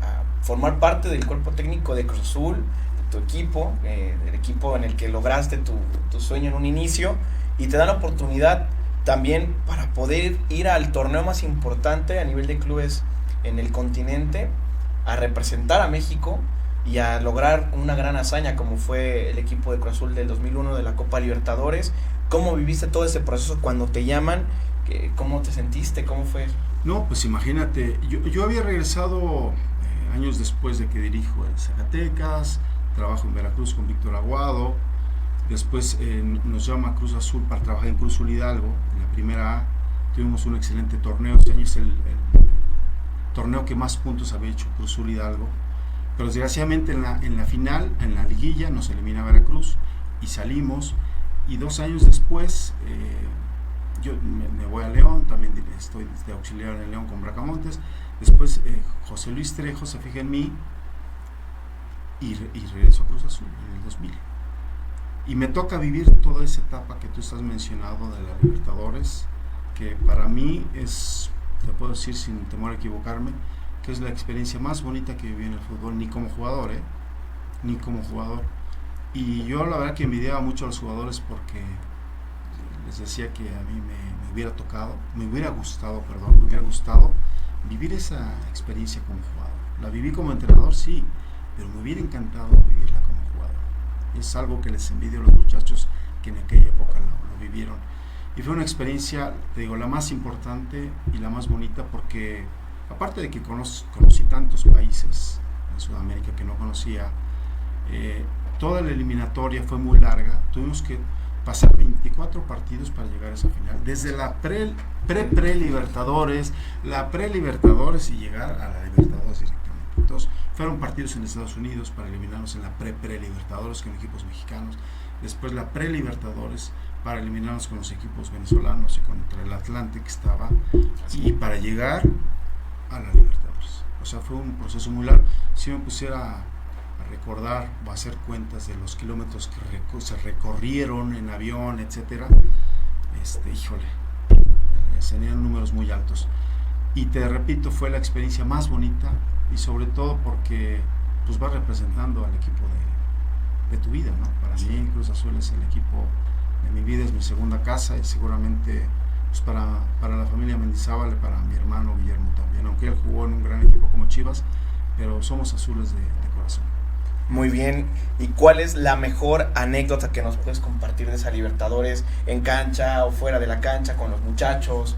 a formar parte del cuerpo técnico de Cruz Azul, de tu equipo, del equipo en el que lograste tu sueño en un inicio, y te dan la oportunidad también para poder ir al torneo más importante a nivel de clubes en el continente, a representar a México y a lograr una gran hazaña como fue el equipo de Cruz Azul del 2001 de la Copa Libertadores. ¿Cómo viviste todo ese proceso cuando te llaman? ¿Cómo te sentiste? ¿Cómo fue? No, pues imagínate, yo había regresado años después de que dirijo en Zacatecas, trabajo en Veracruz con Víctor Aguado. Después nos llama Cruz Azul para trabajar en Cruz Azul Hidalgo, en la primera A. Tuvimos un excelente torneo. Este año es el torneo que más puntos había hecho Cruz Azul Hidalgo. Pero desgraciadamente en la final, en la liguilla, nos elimina Veracruz y salimos. Y 2 años después, yo me voy a León, también estoy de auxiliar en León con Bracamontes. Después José Luis Trejo se fija en mí y regreso a Cruz Azul en el 2000. y me toca vivir toda esa etapa que tú estás mencionando de la Libertadores, que para mí es, te puedo decir sin temor a equivocarme, que es la experiencia más bonita que viví en el fútbol, ni como jugador, ni como jugador. Y yo la verdad que envidiaba mucho a los jugadores porque les decía que a mí me hubiera gustado vivir esa experiencia como jugador. La viví como entrenador, sí, pero me hubiera encantado vivirla como jugador. Es algo que les envidio a los muchachos que en aquella época lo vivieron. Y fue una experiencia, te digo, la más importante y la más bonita porque, aparte de que conocí tantos países en Sudamérica que no conocía, toda la eliminatoria fue muy larga. Tuvimos que pasar 24 partidos para llegar a esa final. Desde la pre-Libertadores, la pre-Libertadores y llegar a la Libertadores directamente. Entonces, fueron partidos en Estados Unidos para eliminarnos en la pre-Libertadores con equipos mexicanos. Después la pre-Libertadores para eliminarnos con los equipos venezolanos y contra el Atlante que estaba. Y para llegar a la Libertadores. O sea, fue un proceso muy largo. Si me pusiera recordar o hacer cuentas de los kilómetros que se recorrieron en avión, etcétera, híjole, serían números muy altos. Y te repito, fue la experiencia más bonita y sobre todo porque pues vas representando al equipo de tu vida, ¿no? Para mí Cruz Azul es el equipo de mi vida, es mi segunda casa y seguramente pues para la familia Mendizábal, para mi hermano Guillermo también, aunque él jugó en un gran equipo como Chivas, pero somos azules de corazón. Muy bien, ¿y cuál es la mejor anécdota que nos puedes compartir de esa Libertadores en cancha o fuera de la cancha, con los muchachos,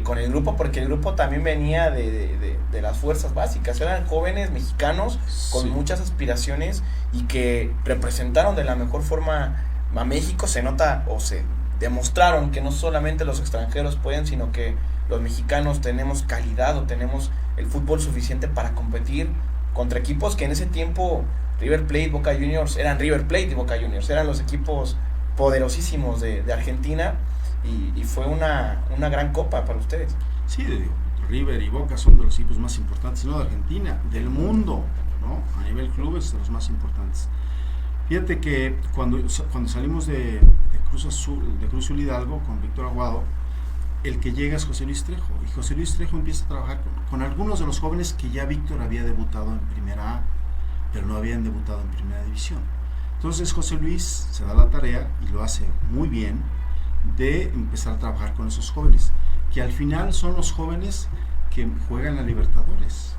con el grupo? Porque el grupo también venía de las fuerzas básicas, eran jóvenes mexicanos con muchas aspiraciones y que representaron de la mejor forma a México. Se nota o se demostraron que no solamente los extranjeros pueden, sino que los mexicanos tenemos calidad o tenemos el fútbol suficiente para competir contra equipos que en ese tiempo River Plate, Boca Juniors, eran River Plate y Boca Juniors, eran los equipos poderosísimos de Argentina y fue una gran copa para ustedes. Sí, River y Boca son de los equipos más importantes, no de Argentina, del mundo, ¿no? A nivel clubes, de los más importantes. Fíjate que cuando salimos de Cruz Azul Hidalgo con Víctor Aguado, el que llega es José Luis Trejo, y José Luis Trejo empieza a trabajar con algunos de los jóvenes que ya Víctor había debutado en Primera A, pero no habían debutado en Primera División. Entonces José Luis se da la tarea, y lo hace muy bien, de empezar a trabajar con esos jóvenes, que al final son los jóvenes que juegan la Libertadores.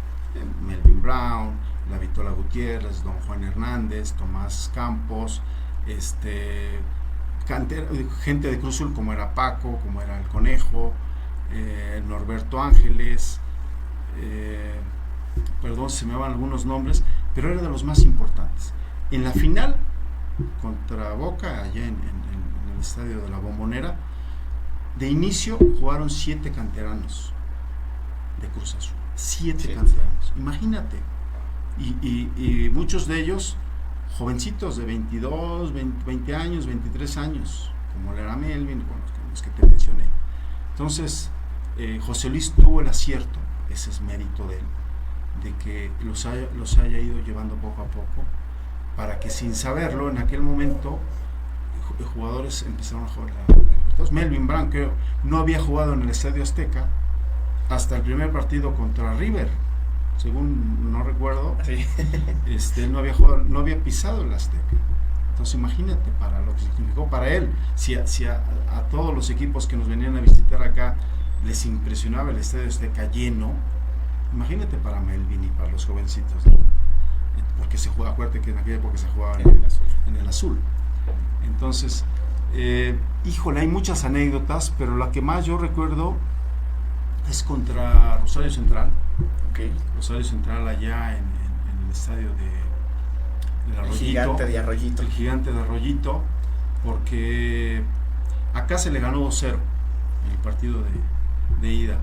Melvin Brown, la Vitola Gutiérrez, Don Juan Hernández, Tomás Campos, gente de Cruz Azul como era Paco, como era el Conejo, Norberto Ángeles, perdón, se me van algunos nombres, pero era de los más importantes. En la final contra Boca, allá en el estadio de la Bombonera, de inicio jugaron 7 canteranos de Cruz Azul, 7 canteranos, imagínate, y muchos de ellos jovencitos de 22, 20 años, 23 años, como era Melvin, con los que te mencioné. Entonces, José Luis tuvo el acierto, ese es mérito de él, de que los haya ido llevando poco a poco, para que sin saberlo, en aquel momento, jugadores empezaron a jugar la Libertadores. Melvin Brown, que no había jugado en el Estadio Azteca hasta el primer partido contra River, según no recuerdo, sí. Él no había jugado, no había pisado el Azteca. Entonces imagínate para lo que significó para él, si a todos los equipos que nos venían a visitar acá les impresionaba el Estadio Azteca lleno, imagínate para Melvin y para los jovencitos, ¿no? Porque se juega, acuérdate que en aquella época se jugaba en el azul. Entonces, híjole, hay muchas anécdotas, pero la que más yo recuerdo es contra Rosario Central. Okay. Rosario Central allá en el estadio de Arroyito, el gigante de Arroyito, porque acá se le ganó 2-0 en el partido de ida,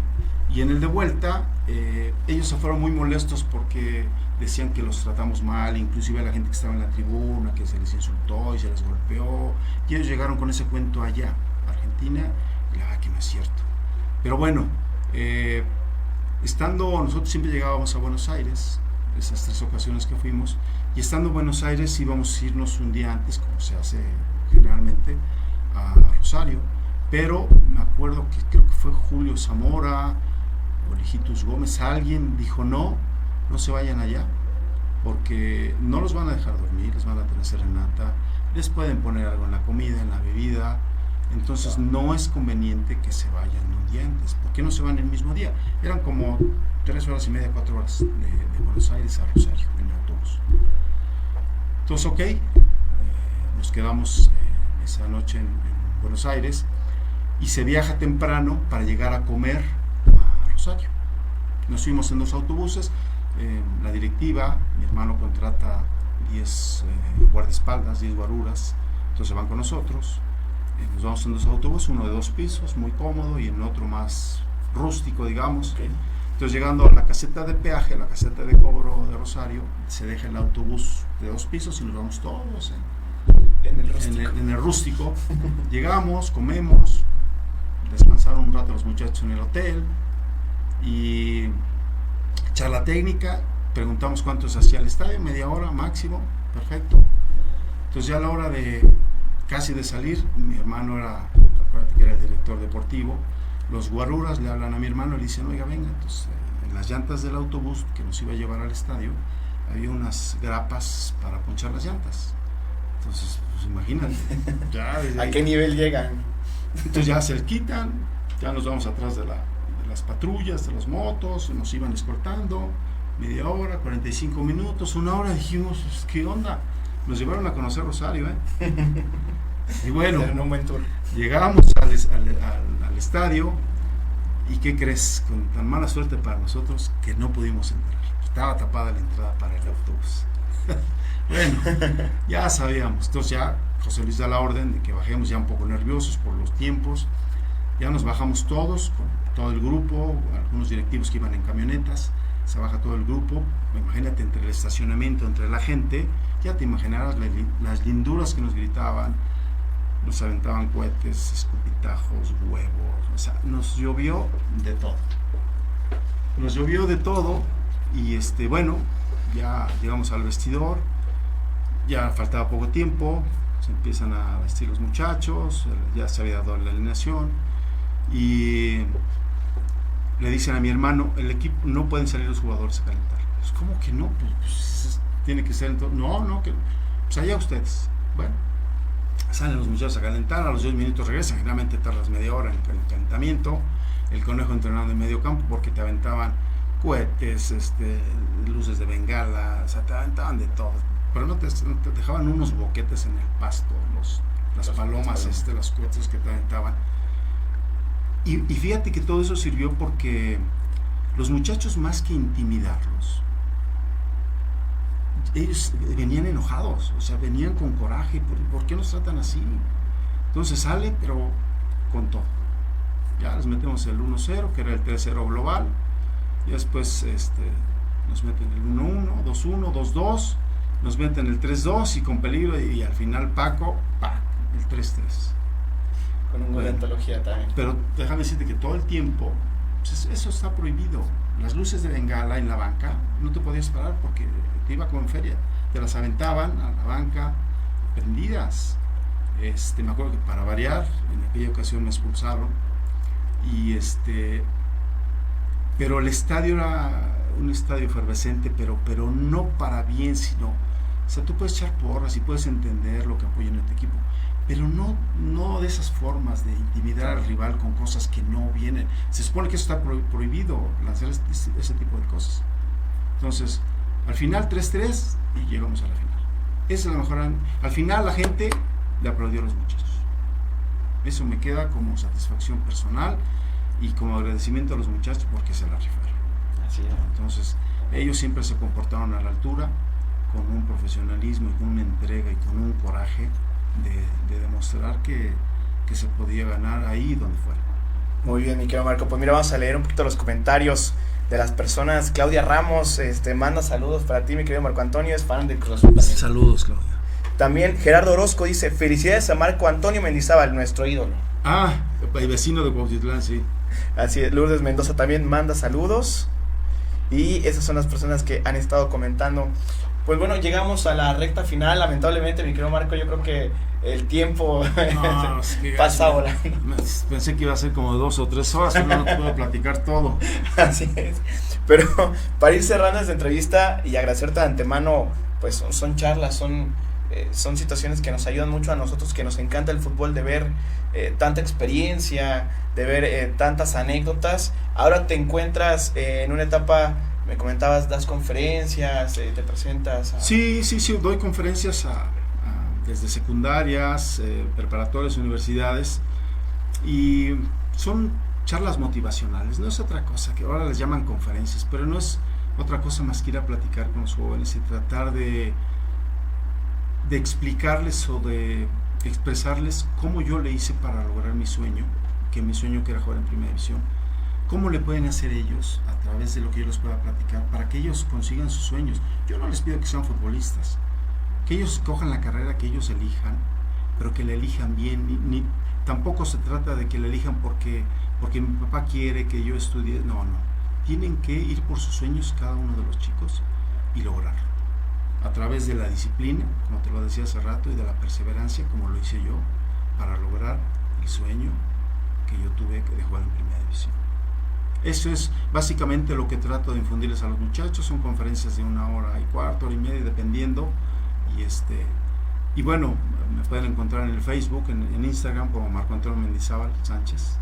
y en el de vuelta ellos se fueron muy molestos porque decían que los tratamos mal, inclusive a la gente que estaba en la tribuna, que se les insultó y se les golpeó, y ellos llegaron con ese cuento allá, Argentina, y la verdad que no es cierto. Pero bueno, nosotros siempre llegábamos a Buenos Aires, esas 3 ocasiones que fuimos, y estando en Buenos Aires íbamos a irnos un día antes, como se hace generalmente a Rosario, pero me acuerdo que creo que fue Julio Zamora o Lejitus Gómez, alguien dijo no se vayan allá, porque no los van a dejar dormir, les van a tener serenata, les pueden poner algo en la comida, en la bebida, entonces no es conveniente que se vayan un día antes. ¿Por qué no se van el mismo día? Eran como 3 horas y media, 4 horas de Buenos Aires a Rosario en el autobús. Entonces, ok, nos quedamos esa noche en Buenos Aires y se viaja temprano para llegar a comer a Rosario. Nos fuimos en 2 autobuses, la directiva, mi hermano contrata 10 guardaespaldas, 10 guaruras, entonces van con nosotros, nos vamos en 2 autobuses, uno de 2 pisos, muy cómodo, y en otro más rústico, digamos. Okay. Entonces, llegando a la caseta de peaje, la caseta de cobro de Rosario, se deja el autobús de 2 pisos y nos vamos todos en el rústico. Llegamos, comemos, descansaron un rato los muchachos en el hotel y charla técnica, preguntamos cuánto se hacía el estadio, media hora máximo, perfecto. Entonces ya a la hora de casi de salir, mi hermano acuérdate que era el director deportivo, los guaruras le hablan a mi hermano y le dicen, oiga, venga. Entonces en las llantas del autobús que nos iba a llevar al estadio había unas grapas para ponchar las llantas. Entonces, pues imagínate, ya ¿a qué nivel llegan? Entonces ya se quitan, ya nos vamos atrás de las patrullas, de las motos, nos iban escoltando, media hora, 45 minutos, 1 hora, dijimos, ¿qué onda? Nos llevaron a conocer Rosario, Y bueno, un buen tour. Llegamos al estadio y ¿qué crees? Con tan mala suerte para nosotros que no pudimos entrar. Estaba tapada la entrada para el autobús. Bueno, ya sabíamos. Entonces ya José Luis da la orden de que bajemos, ya un poco nerviosos por los tiempos. Ya nos bajamos todos, con todo el grupo, algunos directivos que iban en camionetas. Se baja todo el grupo. Imagínate, entre el estacionamiento, entre la gente, ya te imaginarás las linduras que nos gritaban. Nos aventaban cohetes, escupitajos, huevos, o sea, nos llovió de todo. Y bueno, ya llegamos al vestidor, ya faltaba poco tiempo, se empiezan a vestir los muchachos, ya se había dado la alineación y le dicen a mi hermano, el equipo, no pueden salir los jugadores a calentar. Pues, ¿cómo que no? Pues tiene que ser entonces, no, que pues allá ustedes. Bueno, salen los muchachos a calentar, a los 10 minutos regresan, generalmente tardas media hora en el calentamiento, el conejo entrenando en medio campo porque te aventaban cohetes, luces de bengala, o sea, te aventaban de todo, pero no te dejaban unos boquetes en el pasto, las palomas, las cohetes que te aventaban. Y fíjate que todo eso sirvió porque los muchachos, más que intimidarlos, ellos venían enojados, o sea, venían con coraje. ¿Por qué nos tratan así? Entonces sale, pero con todo. Ya les metemos el 1-0, que era el 3-0 global, y después nos meten el 1-1, 2-1, 2-2, nos meten el 3-2 y con peligro, y al final Paco, el 3-3. Con un gol de antología también. Pero déjame decirte que todo el tiempo, pues eso está prohibido. Las luces de bengala en la banca no te podías parar porque te iba como en feria, te las aventaban a la banca prendidas. Me acuerdo que para variar, en aquella ocasión me expulsaron y pero el estadio era un estadio efervescente, pero no para bien, sino, o sea, tú puedes echar porras y puedes entender lo que apoyan a tu equipo, pero no de esas formas de intimidar al rival con cosas que no vienen. Se supone que eso está prohibido, lanzar ese tipo de cosas. Entonces, al final 3-3 y llegamos a la final. Esa es la mejor. Al final la gente le aplaudió a los muchachos. Eso me queda como satisfacción personal y como agradecimiento a los muchachos porque se la rifaron. Así es. Entonces, ellos siempre se comportaron a la altura, con un profesionalismo y con una entrega y con un coraje de demostrar que se podía ganar ahí donde fuera. Muy bien, mi querido Marco. Pues mira, vamos a leer un poquito los comentarios de las personas. Claudia Ramos manda saludos para ti, mi querido Marco Antonio, es fan del Cruz Azul también. Saludos, Claudia. También Gerardo Orozco dice, felicidades a Marco Antonio Mendizábal, nuestro ídolo. El vecino de Cuautitlán, sí. Así es. Lourdes Mendoza también manda saludos. Y esas son las personas que han estado comentando. Pues bueno, llegamos a la recta final. Lamentablemente, mi querido Marco, yo creo que el tiempo No, es que pasa volando. pensé que iba a ser como 2 o 3 horas, pero no puedo platicar todo. Así es. Pero para ir cerrando esta entrevista y agradecerte de antemano, pues son charlas, son situaciones que nos ayudan mucho a nosotros, que nos encanta el fútbol, de ver tanta experiencia, de ver tantas anécdotas. Ahora te encuentras en una etapa, me comentabas, das conferencias, te presentas. Sí, doy conferencias desde secundarias, preparatorias, universidades, y son charlas motivacionales, no es otra cosa, que ahora les llaman conferencias, pero no es otra cosa más que ir a platicar con los jóvenes y tratar de explicarles o de expresarles cómo yo le hice para lograr mi sueño, que era jugar en primera división, cómo le pueden hacer ellos a través de lo que yo les pueda platicar para que ellos consigan sus sueños. Yo no les pido que sean futbolistas, que ellos cojan la carrera que ellos elijan, pero que la elijan bien. Tampoco se trata de que la elijan porque mi papá quiere que yo estudie. No, tienen que ir por sus sueños cada uno de los chicos y lograrlo a través de la disciplina, como te lo decía hace rato, y de la perseverancia, como lo hice yo, para lograr el sueño que yo tuve de jugar en primera división. Eso es básicamente lo que trato de infundirles a los muchachos. Son conferencias de 1 hora y cuarto, hora y media, dependiendo. Y bueno, me pueden encontrar en el Facebook, en Instagram, como Marco Antonio Mendizábal Sánchez.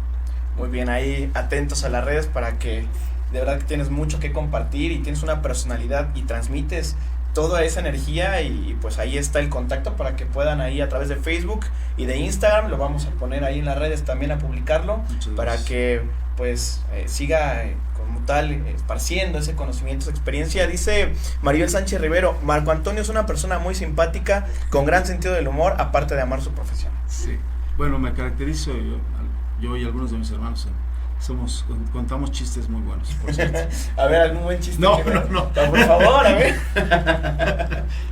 Muy bien, ahí atentos a las redes, para que de verdad que tienes mucho que compartir y tienes una personalidad y transmites toda esa energía, y pues ahí está el contacto para que puedan ahí a través de Facebook y de Instagram, lo vamos a poner ahí en las redes también, a publicarlo, para que pues siga como tal esparciendo ese conocimiento, esa experiencia. Dice Maribel Sánchez Rivero: Marco Antonio es una persona muy simpática, con gran sentido del humor, aparte de amar su profesión. Sí, bueno, me caracterizo yo y algunos de mis hermanos contamos chistes muy buenos, por cierto. A ver, algún buen chiste. No. Por favor, a ver.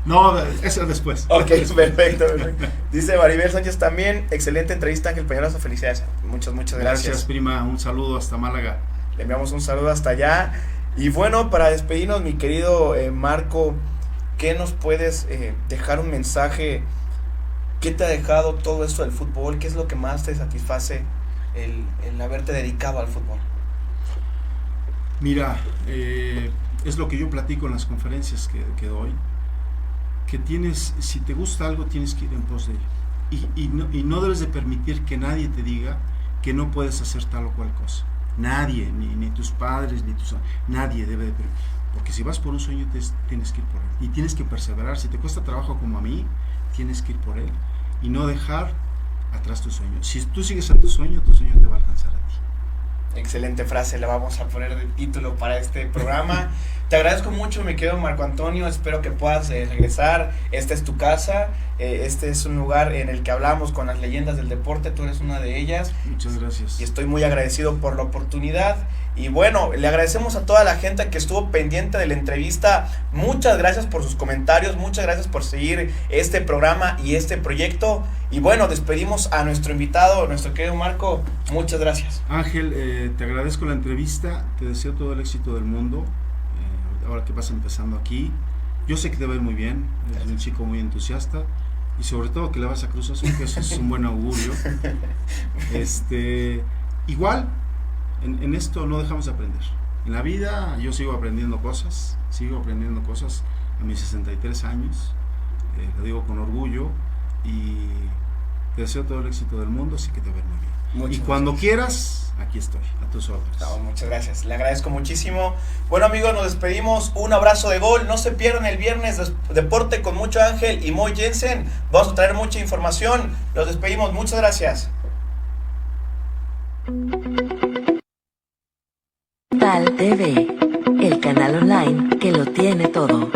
No, eso después. Ok, perfecto. Dice Maribel Sánchez también: excelente entrevista, Ángel Peñalosa, felicidades. Muchas gracias. Gracias, prima, un saludo hasta Málaga. Le enviamos un saludo hasta allá. Y bueno, para despedirnos, mi querido Marco, ¿qué nos puedes dejar un mensaje? ¿Qué te ha dejado todo esto del fútbol? ¿Qué es lo que más te satisface el haberte dedicado al fútbol? Mira, es lo que yo platico en las conferencias que doy, que si te gusta algo, tienes que ir en pos de ello, y no debes de permitir que nadie te diga que no puedes hacer tal o cual cosa. Nadie, ni tus padres, nadie debe de permitir, porque si vas por un sueño tienes que ir por él, y tienes que perseverar. Si te cuesta trabajo como a mí, tienes que ir por él y no dejar atrás tu sueño. Si tú sigues a tu sueño te va a alcanzar a ti. Excelente frase, la vamos a poner de título para este programa. Te agradezco mucho, mi querido Marco Antonio, espero que puedas regresar. Esta es tu casa, este es un lugar en el que hablamos con las leyendas del deporte, tú eres una de ellas. Muchas gracias. Y estoy muy agradecido por la oportunidad. Y bueno, le agradecemos a toda la gente que estuvo pendiente de la entrevista. Muchas gracias por sus comentarios, muchas gracias por seguir este programa y este proyecto. Y bueno, despedimos a nuestro invitado, nuestro querido Marco. Muchas gracias. Ángel, te agradezco la entrevista, te deseo todo el éxito del mundo. Ahora que vas empezando aquí, yo sé que te va a ir muy bien, eres un chico muy entusiasta, y sobre todo que le vas a Cruz Azul, que eso es un buen augurio. Igual, en esto no dejamos de aprender. En la vida yo sigo aprendiendo cosas a mis 63 años, lo digo con orgullo, y te deseo todo el éxito del mundo, así que te va a ir muy bien. Y cuando quieras, aquí estoy, a tus órdenes. No, muchas gracias, le agradezco muchísimo. Bueno, amigos, nos despedimos, un abrazo de gol, no se pierdan el viernes Deporte con Mucho Ángel y Moy Jensen, vamos a traer mucha información, los despedimos, muchas gracias. Tal TV, el canal online que lo tiene todo.